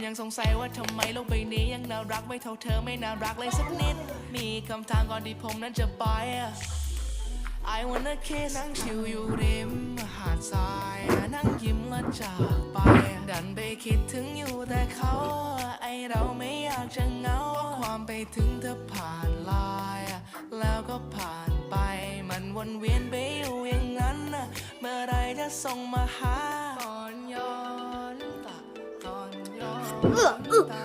ยังสงสัยว่าทำไมโลกใบนี้ยังน่ารักไม่เท่าเธอไม่น่ารักเลยสักนิดมีคำถามก่อนที่ผมนั้นจะไป I wanna kiss นั่งชิวอยู่ริมหาดทรายนั่งยิ้มและจากไปดันไปคิดถึงอยู่แต่เขาไอเราไม่อยากจะเหงาความไปถึงเธอผ่านไลน์แล้วก็ผ่านไปมันวนเวียนไปอยู่อย่างนั้นเมื่อไรจะส่งมาหาตอนย้อนตาตอนย้อนตา